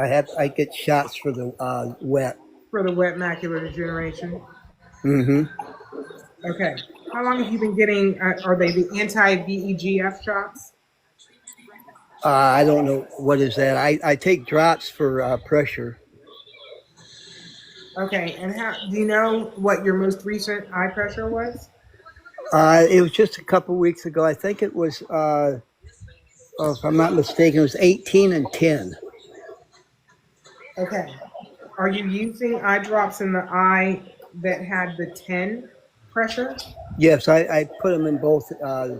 I get shots for the wet. For the wet macular degeneration. Mm-hmm. Okay. How long have you been getting? Are they the anti-VEGF shots? I don't know what is that. I take drops for pressure. Okay. And how do you know what your most recent eye pressure was? It was just a couple weeks ago. I think it was, if I'm not mistaken, it was 18 and 10. Okay. Are you using eye drops in the eye that had the 10 pressure? Yes, I put them in both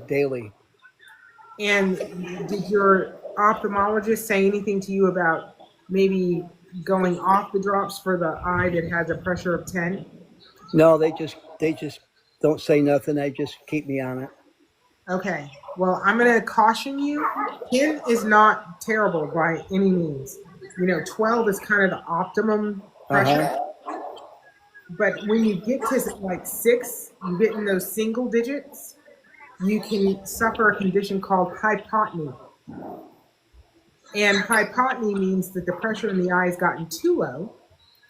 daily. And did your ophthalmologist say anything to you about maybe going off the drops for the eye that has a pressure of 10? No, they just don't say nothing. They just keep me on it. Okay. Well, I'm going to caution you. 10 is not terrible by any means. 12 is kind of the optimum Uh pressure. huh. But when you get to like 6, you get in those single digits, you can suffer a condition called hypotony. And hypotony means that the pressure in the eye has gotten too low.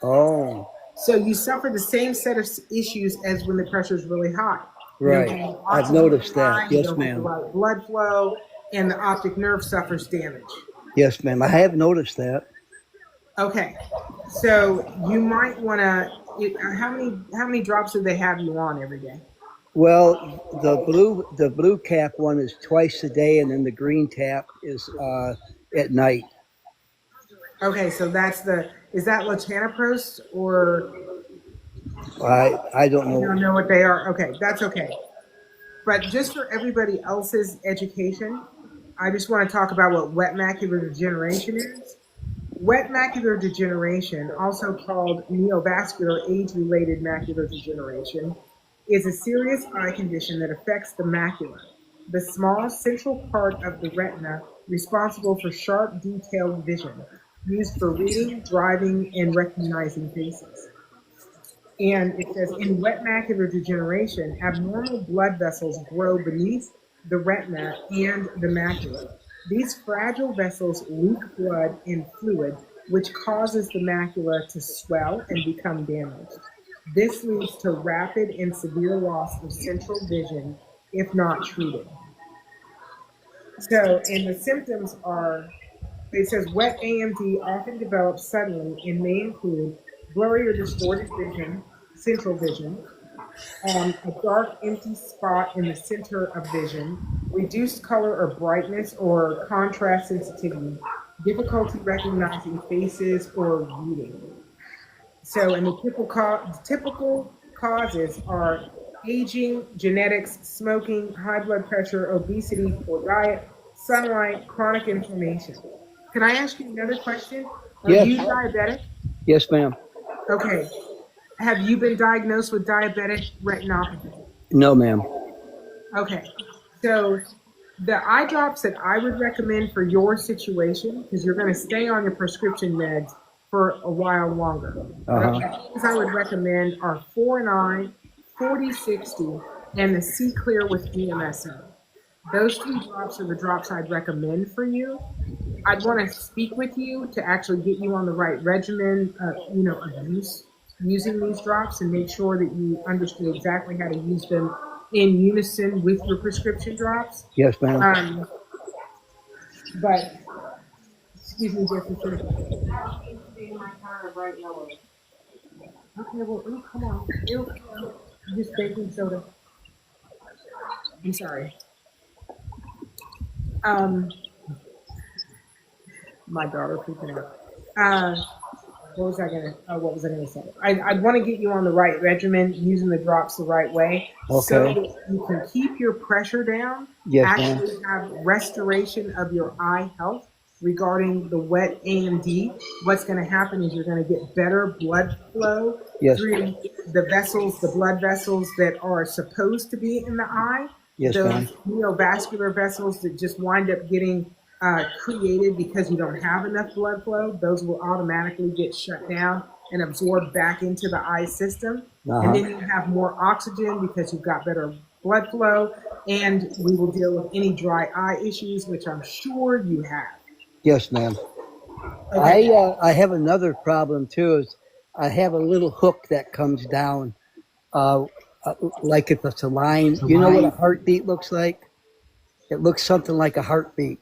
Oh, So you suffer the same set of issues as when the pressure is really high. You don't get right. any I've oxygen in noticed the eye, that. you Yes, don't get the ma'am. right blood flow, and the optic nerve suffers damage. Yes, ma'am. I have noticed that. Okay, so you might want to. How many drops do they have you on every day? Well, the blue cap one is twice a day, and then the green tap is at night. Okay, so is that latanoprost or I don't you don't know. know what they are? Okay, that's okay. But just for everybody else's education, I just want to talk about what wet macular degeneration is. Wet macular degeneration, also called neovascular age-related macular degeneration, is a serious eye condition that affects the macula, the small central part of the retina responsible for sharp, detailed vision, used for reading, driving, and recognizing faces. And it says in wet macular degeneration, abnormal blood vessels grow beneath the retina and the macula. These fragile vessels leak blood and fluid, which causes the macula to swell and become damaged. This leads to rapid and severe loss of central vision if not treated. So, and the symptoms are, it says wet AMD often develops suddenly and may include blurry or distorted vision, central vision, a dark empty spot in the center of vision, reduced color or brightness or contrast sensitivity, difficulty recognizing faces or reading. So, and the typical causes are aging, genetics, smoking, high blood pressure, obesity, poor diet, sunlight, chronic inflammation. Can I ask you another question? Are Yes, you diabetic? yes, ma'am. Okay. Have you been diagnosed with diabetic retinopathy? No, ma'am. Okay. So the eye drops that I would recommend for your situation, because you're going to stay on your prescription meds for a while longer. Uh The huh. things I would recommend are 4 and I, 40/60, and the C Clear with DMSO. Those three drops are the drops I'd recommend for you. I'd want to speak with you to actually get you on the right regimen, of using these drops and make sure that you understand exactly how to use them in unison with your prescription drops. Yes, ma'am. Um, but excuse me just a second. Okay, well, come on. Just baking soda. I'm sorry. Um, my daughter freaking out. What was I gonna say? I'd want to get you on the right regimen, using the drops the right way, so Okay. that you can keep your pressure down, Yes, ma'am. actually have restoration of your eye health regarding the wet AMD. What's going to happen is you're going to get better blood flow Yes. through the vessels, the blood vessels that are supposed to be in the eye, Yes, ma'am. those neovascular vessels that just wind up getting created because you don't have enough blood flow. Those will automatically get shut down and absorbed back into the eye system. Uh And huh. then you have more oxygen because you've got better blood flow. And we will deal with any dry eye issues, which I'm sure you have. Yes, ma'am. Okay. I have another problem too. Is I have a little hook that comes down, uh, like if it's a line. You know what a heartbeat looks like? It looks something like a heartbeat.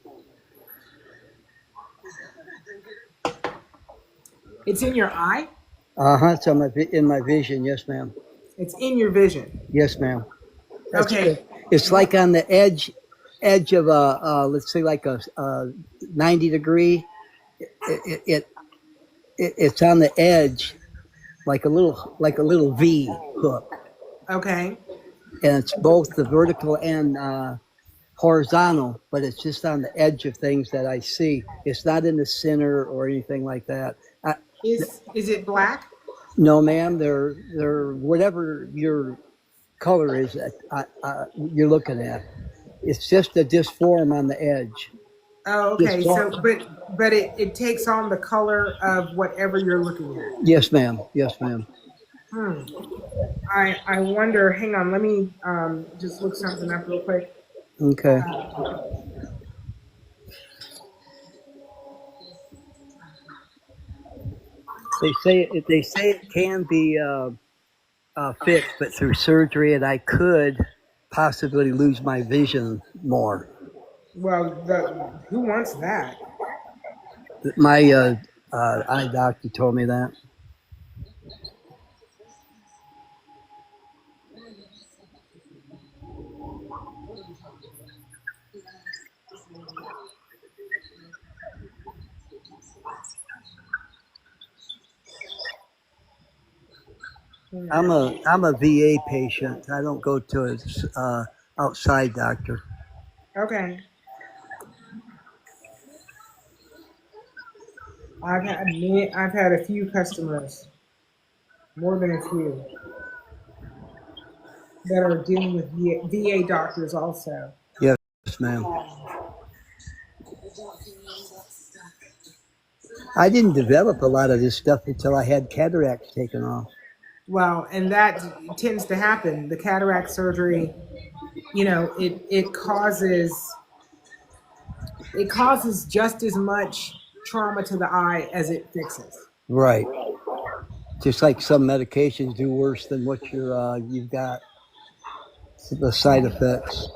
It's in your eye? It's on in my vision. Yes, ma'am. It's in your vision. Yes, ma'am. That's Okay. it's like on the edge of a let's say like a 90 degree. It, it, it's on the edge like a little V hook, Okay. and it's both the vertical and horizontal, but it's just on the edge of things that I see. It's not in the center or anything like that. Is it black? No, ma'am. They're whatever your color is that you're looking at. It's just a disform on the edge. Oh, okay. So, Disform. but it takes on the color of whatever you're looking at. Yes, ma'am. Yes, ma'am. Hmm. I wonder. Hang on. Let me just look something up real quick. Okay. They say it can be fixed, but through surgery, and I could possibly lose my vision more. Well, who wants that? My eye doctor told me that. I'm a VA patient. I don't go to a outside doctor. Okay. I've had a few customers, more than a few, that are dealing with VA doctors also. Yes, ma'am. I didn't develop a lot of this stuff until I had cataracts taken off. Well, and that tends to happen. The cataract surgery, it causes just as much trauma to the eye as it fixes. Right. Just like some medications do worse than what you've got, the side effects.